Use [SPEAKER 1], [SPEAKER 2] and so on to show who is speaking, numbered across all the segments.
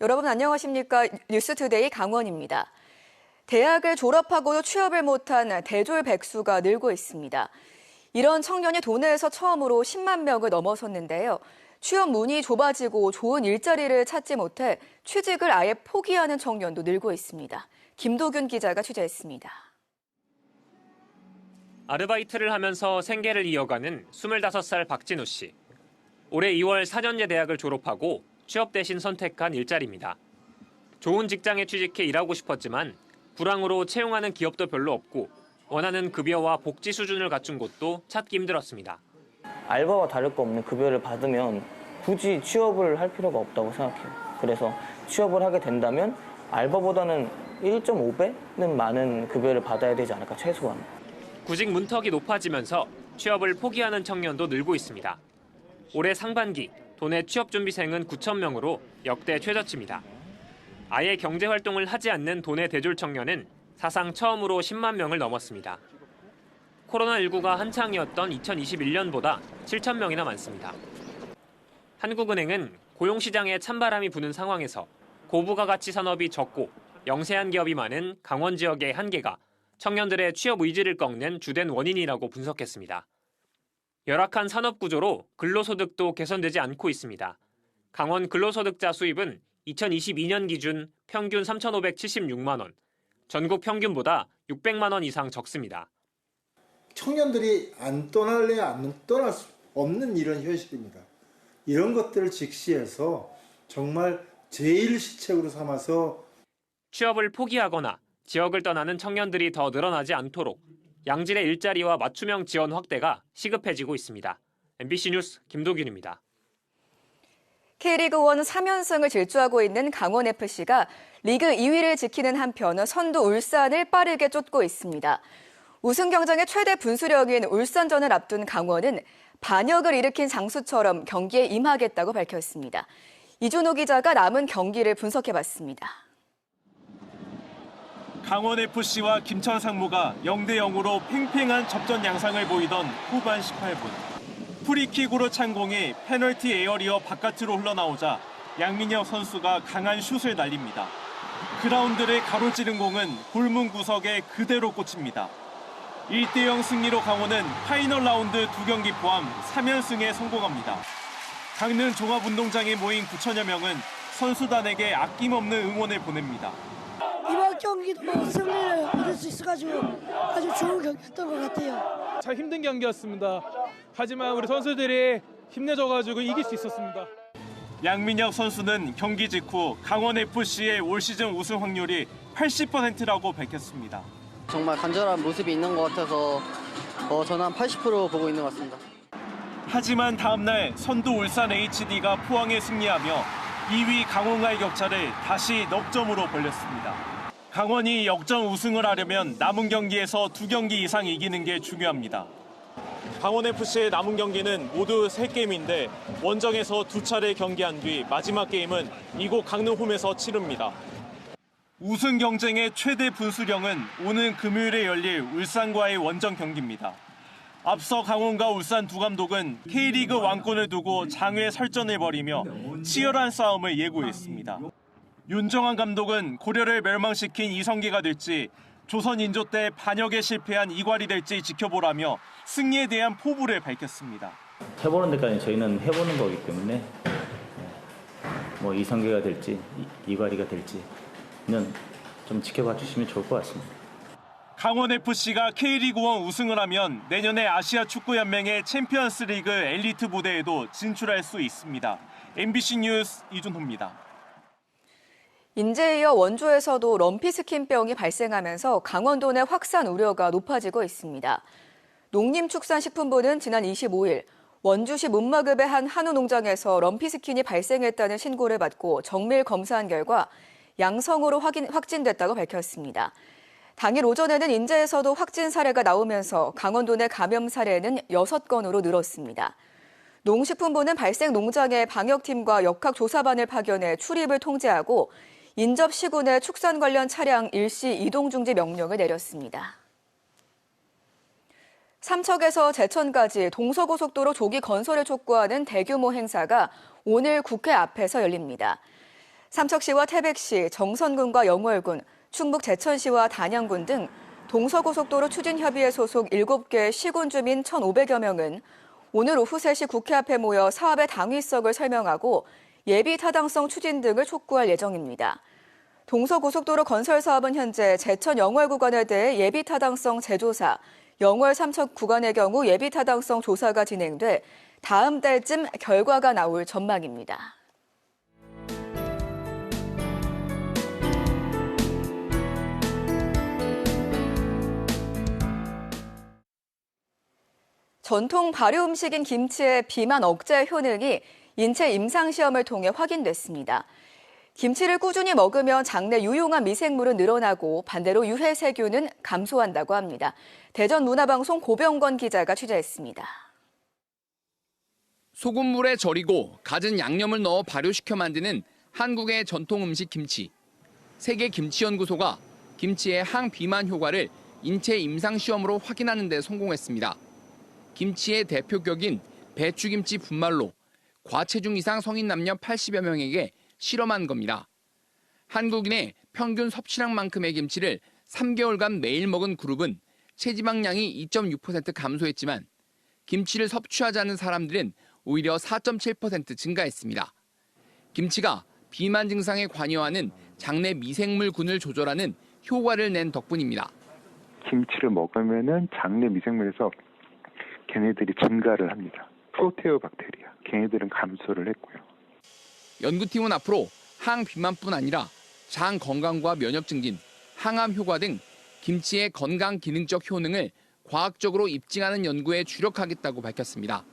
[SPEAKER 1] 여러분 안녕하십니까? 뉴스투데이 강원입니다. 대학을 졸업하고도 취업을 못한 대졸 백수가 늘고 있습니다. 이런 청년이 도내에서 처음으로 10만 명을 넘어섰는데요. 취업 문이 좁아지고 좋은 일자리를 찾지 못해 취직을 아예 포기하는 청년도 늘고 있습니다. 김도균 기자가 취재했습니다.
[SPEAKER 2] 아르바이트를 하면서 생계를 이어가는 25살 박진우 씨. 올해 2월 4년제 대학을 졸업하고 취업 대신 선택한 일자리입니다. 좋은 직장에 취직해 일하고 싶었지만 불황으로 채용하는 기업도 별로 없고 원하는 급여와 복지 수준을 갖춘 곳도 찾기 힘들었습니다.
[SPEAKER 3] 알바와 다를 거 없는 급여를 받으면 굳이 취업을 할 필요가 없다고 생각해요. 그래서 취업을 하게 된다면 알바보다는 1.5배는 많은 급여를 받아야 되지 않을까, 최소한.
[SPEAKER 2] 구직 문턱이 높아지면서 취업을 포기하는 청년도 늘고 있습니다. 올해 상반기 도내 취업준비생은 9천 명으로 역대 최저치입니다. 아예 경제활동을 하지 않는 도내 대졸 청년은 사상 처음으로 10만 명을 넘었습니다. 코로나19가 한창이었던 2021년보다 7천 명이나 많습니다. 한국은행은 고용시장에 찬바람이 부는 상황에서 고부가가치 산업이 적고 영세한 기업이 많은 강원 지역의 한계가 청년들의 취업 의지를 꺾는 주된 원인이라고 분석했습니다. 열악한 산업 구조로 근로소득도 개선되지 않고 있습니다. 강원 근로소득자 수입은 2022년 기준 평균 3,576만 원, 전국 평균보다 600만 원 이상 적습니다.
[SPEAKER 4] 청년들이 안 떠날래 안 떠날 수 없는 이런 현실입니다. 이런 것들을 직시해서 정말 제일 시책으로 삼아서
[SPEAKER 2] 취업을 포기하거나 지역을 떠나는 청년들이 더 늘어나지 않도록 양질의 일자리와 맞춤형 지원 확대가 시급해지고 있습니다. MBC 뉴스 김도균입니다.
[SPEAKER 1] K리그 1 3연승을 질주하고 있는 강원FC가 리그 2위를 지키는 한편 선두 울산을 빠르게 쫓고 있습니다. 우승 경쟁의 최대 분수령인 울산전을 앞둔 강원은 반역을 일으킨 장수처럼 경기에 임하겠다고 밝혔습니다. 이준호 기자가 남은 경기를 분석해봤습니다.
[SPEAKER 5] 강원FC와 김천 상무가 0대0으로 팽팽한 접전 양상을 보이던 후반 18분. 프리킥으로 찬공이 페널티 에어리어 바깥으로 흘러나오자 양민혁 선수가 강한 슛을 날립니다. 그라운드를 가로찌른 공은 골문 구석에 그대로 꽂힙니다. 1대0 승리로 강원은 파이널 라운드 2경기 포함 3연승에 성공합니다. 강릉 종합운동장에 모인 9천여 명은 선수단에게 아낌없는 응원을 보냅니다.
[SPEAKER 6] 이번 경기도 승리를 얻을 수 있어가지고 아주 좋은 경기였던 것 같아요.
[SPEAKER 7] 참 힘든 경기였습니다. 하지만 우리 선수들이 힘내줘가지고 이길 수 있었습니다.
[SPEAKER 5] 양민혁 선수는 경기 직후 강원FC의 올 시즌 우승 확률이 80%라고 밝혔습니다.
[SPEAKER 8] 정말 간절한 모습이 있는 것 같아서 저는 한 80% 보고 있는 것 같습니다.
[SPEAKER 5] 하지만 다음 날 선두 울산 HD가 포항에 승리하며 2위 강원과의 격차를 다시 넉 점으로 벌렸습니다. 강원이 역전 우승을 하려면 남은 경기에서 2경기 이상 이기는 게 중요합니다. 강원FC의 남은 경기는 모두 3게임인데 원정에서 2차례 경기한 뒤 마지막 게임은 이곳 강릉홈에서 치릅니다. 우승 경쟁의 최대 분수령은 오는 금요일에 열릴 울산과의 원정 경기입니다. 앞서 강원과 울산 두 감독은 K리그 왕권을 두고 장외 설전을 벌이며 치열한 싸움을 예고했습니다. 윤정환 감독은 고려를 멸망시킨 이성계가 될지 조선 인조 때 반역에 실패한 이괄이 될지 지켜보라며 승리에 대한 포부를 밝혔습니다.
[SPEAKER 9] 해보는 데까지 저희는 해보는 거기 때문에 뭐 이성계가 될지 이괄이가 될지는 좀 지켜봐 주시면 좋을 것 같습니다.
[SPEAKER 5] 강원FC가 K리그1 우승을 하면 내년에 아시아 축구연맹의 챔피언스리그 엘리트 무대에도 진출할 수 있습니다. MBC 뉴스 이준호입니다.
[SPEAKER 1] 인제에 이어 원주에서도 럼피스킨병이 발생하면서 강원도 내 확산 우려가 높아지고 있습니다. 농림축산식품부는 지난 25일 원주시 문마급의 한 한우 농장에서 럼피스킨이 발생했다는 신고를 받고 정밀 검사한 결과 양성으로 확진됐다고 밝혔습니다. 당일 오전에는 인제에서도 확진 사례가 나오면서 강원도 내 감염 사례는 6건으로 늘었습니다. 농식품부는 발생 농장에 방역팀과 역학조사반을 파견해 출입을 통제하고 인접 시군 내 축산 관련 차량 일시 이동 중지 명령을 내렸습니다. 삼척에서 제천까지 동서고속도로 조기 건설을 촉구하는 대규모 행사가 오늘 국회 앞에서 열립니다. 삼척시와 태백시, 정선군과 영월군, 충북 제천시와 단양군 등 동서고속도로 추진협의회 소속 7개 시군 주민 1,500여 명은 오늘 오후 3시 국회 앞에 모여 사업의 당위성을 설명하고 예비 타당성 추진 등을 촉구할 예정입니다. 동서고속도로 건설 사업은 현재 제천 영월 구간에 대해 예비 타당성 재조사, 영월 삼척 구간의 경우 예비 타당성 조사가 진행돼 다음 달쯤 결과가 나올 전망입니다. 전통 발효 음식인 김치의 비만 억제 효능이 인체 임상시험을 통해 확인됐습니다. 김치를 꾸준히 먹으면 장내 유용한 미생물은 늘어나고 반대로 유해 세균은 감소한다고 합니다. 대전문화방송 고병건 기자가 취재했습니다.
[SPEAKER 10] 소금물에 절이고 갖은 양념을 넣어 발효시켜 만드는 한국의 전통 음식 김치. 세계김치연구소가 김치의 항비만 효과를 인체 임상시험으로 확인하는 데 성공했습니다. 김치의 대표격인 배추김치 분말로 과체중 이상 성인 남녀 80여 명에게 실험한 겁니다. 한국인의 평균 섭취량만큼의 김치를 3개월간 매일 먹은 그룹은 체지방량이 2.6% 감소했지만 김치를 섭취하지 않은 사람들은 오히려 4.7% 증가했습니다. 김치가 비만 증상에 관여하는 장내 미생물군을 조절하는 효과를 낸 덕분입니다.
[SPEAKER 11] 김치를 먹으면은 장내 미생물에서 걔네들이 증가를 합니다. 프로테오박테리아, 걔네들은 감소를 했고요.
[SPEAKER 10] 연구팀은 앞으로 항비만뿐 아니라 장 건강과 면역 증진, 항암 효과 등 김치의 건강 기능적 효능을 과학적으로 입증하는 연구에 주력하겠다고 밝혔습니다.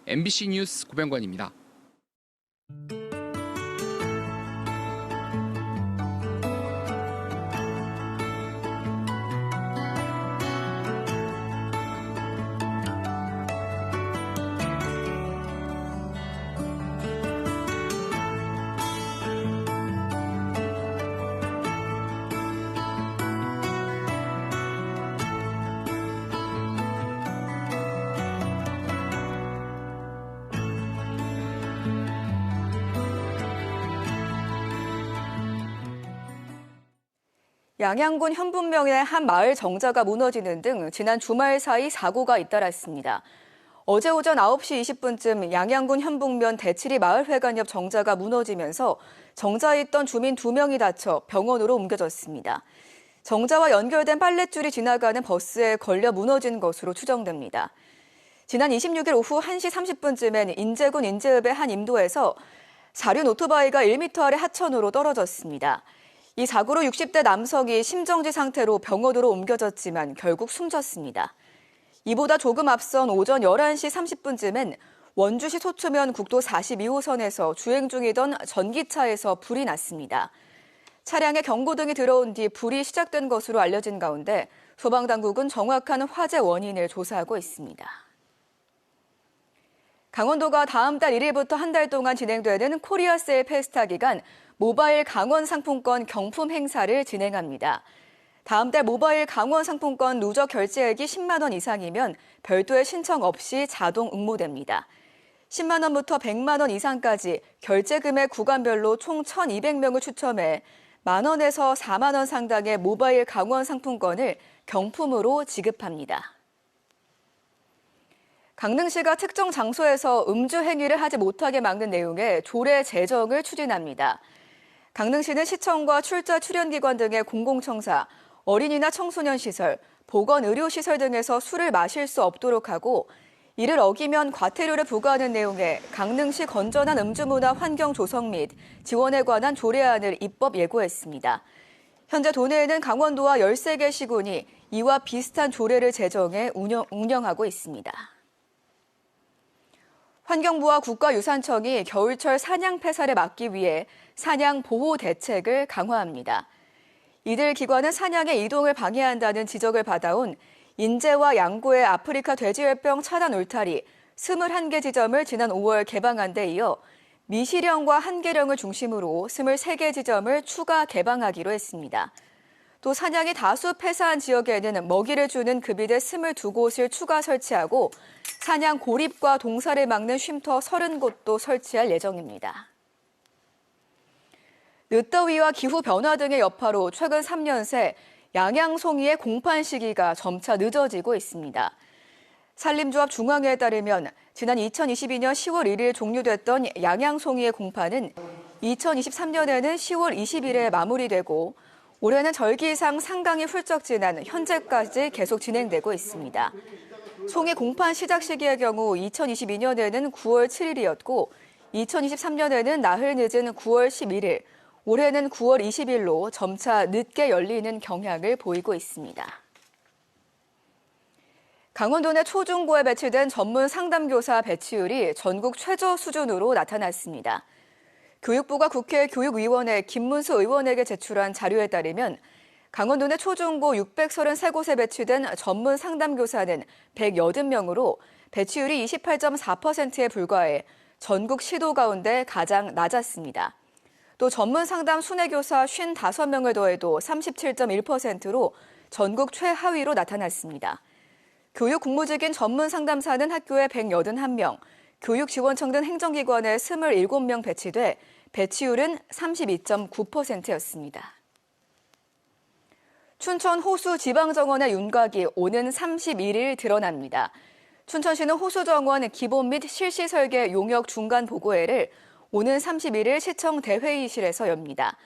[SPEAKER 10] MBC 뉴스 고병관입니다.
[SPEAKER 1] 양양군 현북면의 한 마을 정자가 무너지는 등 지난 주말 사이 사고가 잇따랐습니다. 어제 오전 9시 20분쯤 양양군 현북면 대치리 마을회관 옆 정자가 무너지면서 정자에 있던 주민 2명이 다쳐 병원으로 옮겨졌습니다. 정자와 연결된 빨랫줄이 지나가는 버스에 걸려 무너진 것으로 추정됩니다. 지난 26일 오후 1시 30분쯤엔 인제군 인제읍의 한 임도에서 사륜 오토바이가 1m 아래 하천으로 떨어졌습니다. 이 사고로 60대 남성이 심정지 상태로 병원으로 옮겨졌지만 결국 숨졌습니다. 이보다 조금 앞선 오전 11시 30분쯤엔 원주시 소초면 국도 42호선에서 주행 중이던 전기차에서 불이 났습니다. 차량에 경고등이 들어온 뒤 불이 시작된 것으로 알려진 가운데 소방당국은 정확한 화재 원인을 조사하고 있습니다. 강원도가 다음 달 1일부터 한 달 동안 진행되는 코리아 세일 페스타 기간 모바일 강원 상품권 경품 행사를 진행합니다. 다음 달 모바일 강원 상품권 누적 결제액이 10만 원 이상이면 별도의 신청 없이 자동 응모됩니다. 10만 원부터 100만 원 이상까지 결제 금액 구간별로 총 1,200명을 추첨해 만 원에서 4만 원 상당의 모바일 강원 상품권을 경품으로 지급합니다. 강릉시가 특정 장소에서 음주 행위를 하지 못하게 막는 내용의 조례 제정을 추진합니다. 강릉시는 시청과 출자 출연기관 등의 공공청사, 어린이나 청소년 시설, 보건의료시설 등에서 술을 마실 수 없도록 하고 이를 어기면 과태료를 부과하는 내용의 강릉시 건전한 음주문화 환경 조성 및 지원에 관한 조례안을 입법 예고했습니다. 현재 도내에는 강원도와 13개 시군이 이와 비슷한 조례를 제정해 운영하고 있습니다. 환경부와 국가유산청이 겨울철 사냥 폐사를 막기 위해 사냥 보호 대책을 강화합니다. 이들 기관은 사냥의 이동을 방해한다는 지적을 받아온 인제와 양구의 아프리카 돼지열병 차단 울타리 21개 지점을 지난 5월 개방한 데 이어 미시령과 한계령을 중심으로 23개 지점을 추가 개방하기로 했습니다. 또 사냥이 다수 폐사한 지역에는 먹이를 주는 급이대 22곳을 추가 설치하고 사냥 고립과 동사를 막는 쉼터 30곳도 설치할 예정입니다. 늦더위와 기후 변화 등의 여파로 최근 3년 새 양양송이의 공판 시기가 점차 늦어지고 있습니다. 산림조합 중앙회에 따르면 지난 2022년 10월 1일 종료됐던 양양송이의 공판은 2023년에는 10월 20일에 마무리되고 올해는 절기상 상강이 훌쩍 지난 현재까지 계속 진행되고 있습니다. 송이 공판 시작 시기의 경우 2022년에는 9월 7일이었고 2023년에는 나흘 늦은 9월 11일, 올해는 9월 20일로 점차 늦게 열리는 경향을 보이고 있습니다. 강원도 내 초중고에 배치된 전문 상담교사 배치율이 전국 최저 수준으로 나타났습니다. 교육부가 국회 교육위원회 김문수 의원에게 제출한 자료에 따르면 강원도 내 초중고 633곳에 배치된 전문 상담교사는 180명으로 배치율이 28.4%에 불과해 전국 시도 가운데 가장 낮았습니다. 또 전문 상담 순회교사 55명을 더해도 37.1%로 전국 최하위로 나타났습니다. 교육 공무직인 전문 상담사는 학교에 181명, 교육지원청 등 행정기관에 27명 배치돼 배치율은 32.9%였습니다. 춘천 호수 지방정원의 윤곽이 오는 31일 드러납니다. 춘천시는 호수정원 기본 및 실시 설계 용역 중간 보고회를 오는 31일 시청 대회의실에서 엽니다.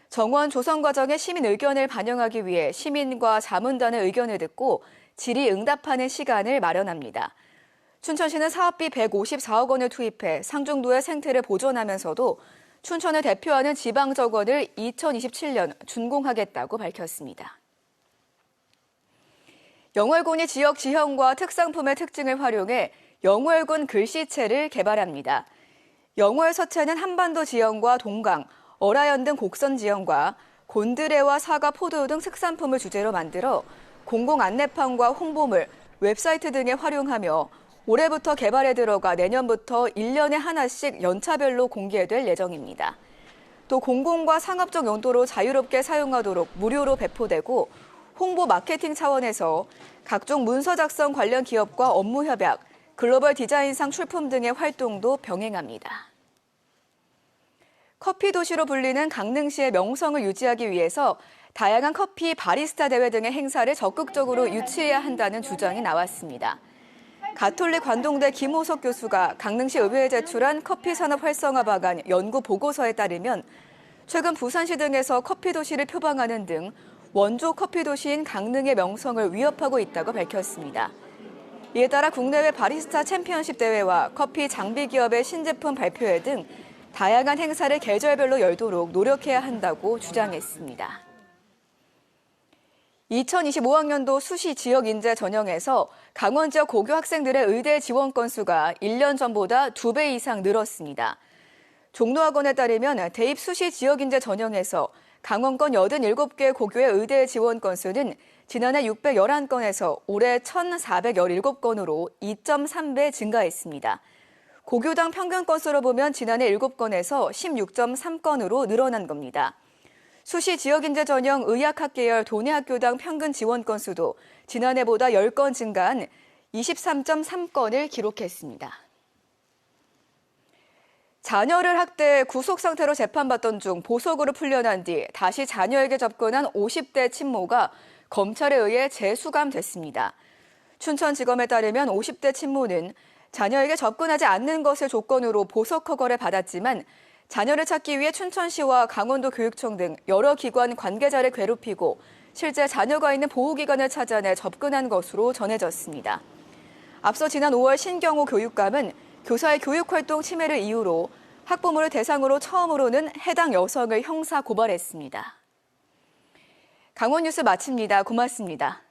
[SPEAKER 1] 정원 조성 과정의 시민 의견을 반영하기 위해 시민과 자문단의 의견을 듣고 질의응답하는 시간을 마련합니다. 춘천시는 사업비 154억 원을 투입해 상중도의 생태를 보존하면서도 춘천을 대표하는 지방정원을 2027년 준공하겠다고 밝혔습니다. 영월군이 지역 지형과 특산품의 특징을 활용해 영월군 글씨체를 개발합니다. 영월 서체는 한반도 지형과 동강, 어라연 등 곡선 지형과 곤드레와 사과, 포도 등 특산품을 주제로 만들어 공공 안내판과 홍보물, 웹사이트 등에 활용하며 올해부터 개발에 들어가 내년부터 1년에 하나씩 연차별로 공개될 예정입니다. 또 공공과 상업적 용도로 자유롭게 사용하도록 무료로 배포되고 홍보 마케팅 차원에서 각종 문서 작성 관련 기업과 업무 협약, 글로벌 디자인상 출품 등의 활동도 병행합니다. 커피 도시로 불리는 강릉시의 명성을 유지하기 위해서 다양한 커피 바리스타 대회 등의 행사를 적극적으로 유치해야 한다는 주장이 나왔습니다. 가톨릭 관동대 김호석 교수가 강릉시 의회에 제출한 커피 산업 활성화 방안 연구 보고서에 따르면 최근 부산시 등에서 커피 도시를 표방하는 등 원조 커피 도시인 강릉의 명성을 위협하고 있다고 밝혔습니다. 이에 따라 국내외 바리스타 챔피언십 대회와 커피 장비 기업의 신제품 발표회 등 다양한 행사를 계절별로 열도록 노력해야 한다고 주장했습니다. 2025학년도 수시 지역 인재 전형에서 강원 지역 고교 학생들의 의대 지원 건수가 1년 전보다 2배 이상 늘었습니다. 종로학원에 따르면 대입 수시 지역 인재 전형에서 강원권 87개 고교의 의대 지원 건수는 지난해 611건에서 올해 1,417건으로 2.3배 증가했습니다. 고교당 평균 건수로 보면 지난해 7건에서 16.3건으로 늘어난 겁니다. 수시 지역인재 전형 의학학 계열 도내학교당 평균 지원 건수도 지난해보다 10건 증가한 23.3건을 기록했습니다. 자녀를 학대해 구속 상태로 재판받던 중 보석으로 풀려난 뒤 다시 자녀에게 접근한 50대 친모가 검찰에 의해 재수감됐습니다. 춘천지검에 따르면 50대 친모는 자녀에게 접근하지 않는 것을 조건으로 보석 허가를 받았지만 자녀를 찾기 위해 춘천시와 강원도 교육청 등 여러 기관 관계자를 괴롭히고 실제 자녀가 있는 보호기관을 찾아내 접근한 것으로 전해졌습니다. 앞서 지난 5월 신경호 교육감은 교사의 교육활동 침해를 이유로 학부모를 대상으로 처음으로는 해당 여성을 형사 고발했습니다. 강원 뉴스 마칩니다. 고맙습니다.